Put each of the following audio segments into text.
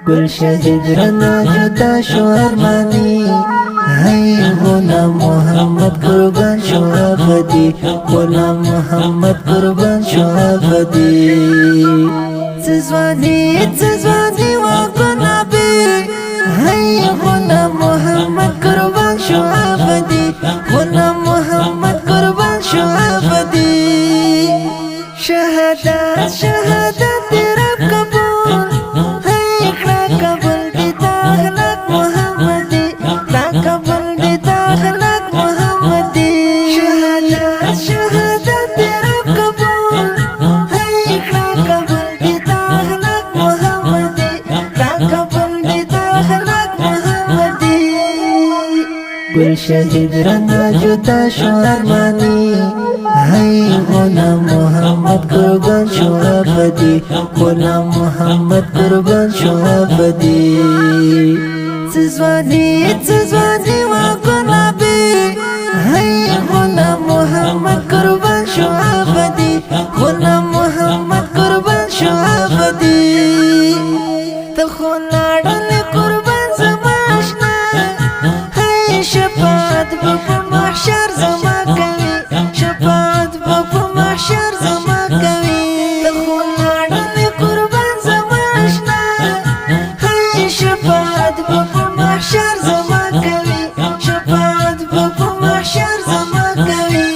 گل شهید رنا جدا شو ارمانی هی غلام محمد قربان شو ابدی غلام محمد قربان شو ابدی تزوانی واقعنا بی هی غلام محمد قربان شو ابدی غلام محمد قربان شو ابدی شهادت تیرا قبول هی قبول دی داخلك محمدی قبول دی داخلك محمدی شهادت تیرا قبول هی قبول دی داخلك محمدی قبول دی داخلك محمدی گل شهید رنا جدا شو ارمانی هی غلام محمد قربان شو ابدی غلام محمد قربان شو ابدی تزوانی واقعنا بی هی غلام محمد قربان شو ابدی غلام محمد قربان شو ابدی تخلال قربان زماشنا هی شفاعت بابا محشر زما کوي شفاعت بابا محشر زما کوي تخلال قربان زماشنا هی شفاعت بابا محشر زما کوي شفاعت بابا محشر زما کوي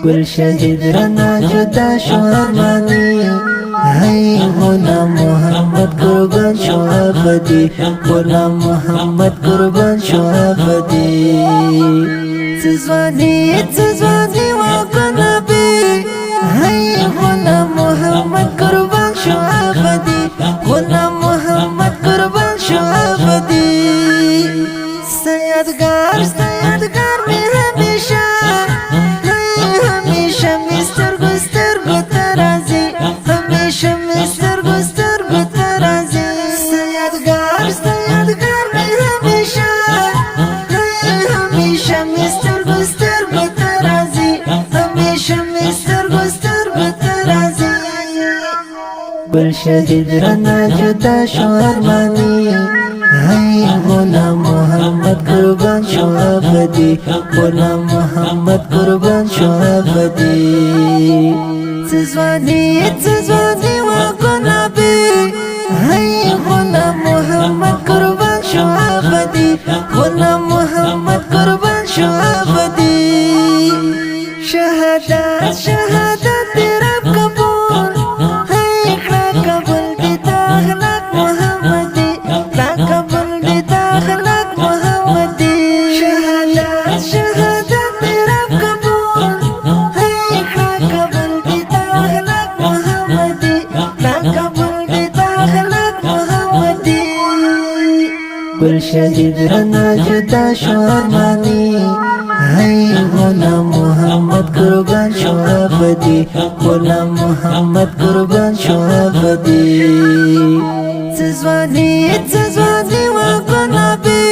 گل شهید رنا جدا شو ارمانی هی غلام محمد قربان شو ابدی غلام محمد قربان شو ابدی تزوانی واقعنا بی هی غلام محمد قربان شو ابدی غلام محمد قربان شو ابدی سیادگار می همیشه همیشه مستر گستر ترازی همیشه مستر گستر ترازی سیادگار می همیشه همیشه مستر گستر ترازی همیشه مستر گستر ترازی گل شهید رنا جدا شو ارمانی هی غلام محمد قربان شو ابدی غلام محمد قربان شو ابدی تزوانی واقعنا بی هی غلام محمد قربان شو ابدی غلام محمد قربان شو ابدی شهادت تیرا قبول هی قبول دی داخلك محمدی قبول دی داخلك محمدی شهادت تیرا قبول هی قبول دی داخلك محمدی قبول دی داخلك محمدی گل شهید رنا جدا شو ارمانی هی غلام محمد قربان شو ابدی غلام محمد قربان شو ابدی تزوانی واقعنا بی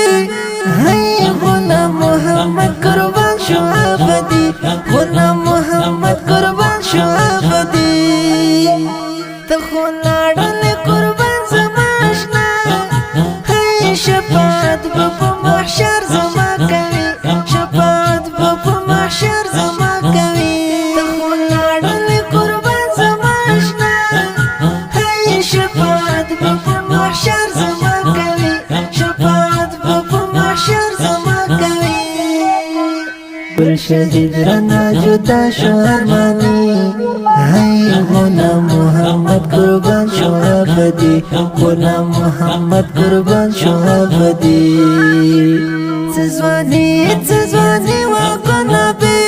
هی غلام محمد قربان شو ابدی غلام محمد قربان شو ابدی تخلال قربان زماشنا هی شفاعت بابا محشر زما کوي شفاعت بابا محشر زما کوي تخلال قربان زماشنا هی شفاعت بابا محشر زما کوي شفاعت بابا محشر زما کوي گل شهید رنا جدا شو ارمانی هی غلام محمد قربان شو ابدی غلام محمد قربان شو ابدی تزوانی واقعنا بی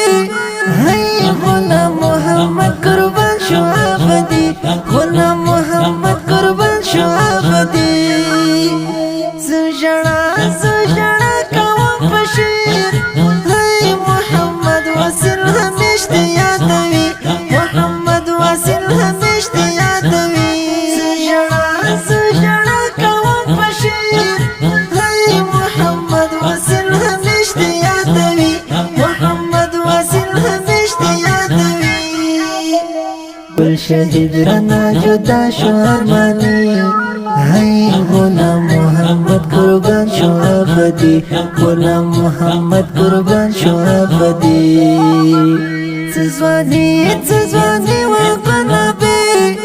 هی غلام محمد قربان شو ابدی غلام محمد قربان شو ابدی زجرا کوم بشیر هی محمد واسل همیشت یادوی محمد واسل همیشت یادوی زجرا کوم بشیر هی محمد واسل همیشت یادوی محمد واسل همیشت یادوی شهید رنا جدا شو ارمانی هی غلام محمد قربان شو ابدی غلام محمد قربان شو ابدی تزوانی و قلبی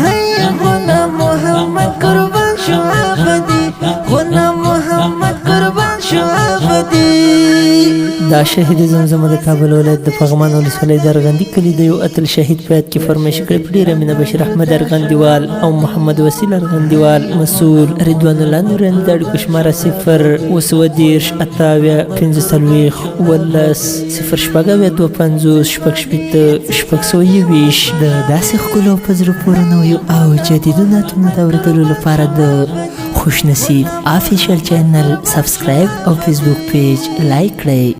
هی غلام محمد قربان شو ابدی غلام محمد قربان شو ابدی دا شهید زمزمه د کابل ولایت د پغمان ولسوالۍ د ارغندي کلي د یو اتل شهید په یاد کې فرمایش کړی په ډېره مینه بشیر احمد ارغندیوال او محمد وسیل ارغندیوال مسؤل رضوان الله نوراني د اړیکو شماره 0 اووه 28 15 0 شپږ 250 شپږ شپېته شپږ سوه یوویشت د داسې ښکلو په زړه پورې نویو او جدیدو نعتونو د اورېدلو لپاره د خوش نصیب افیشل چینل سبسکرایب او فیسبوک پیج لایک کړئ.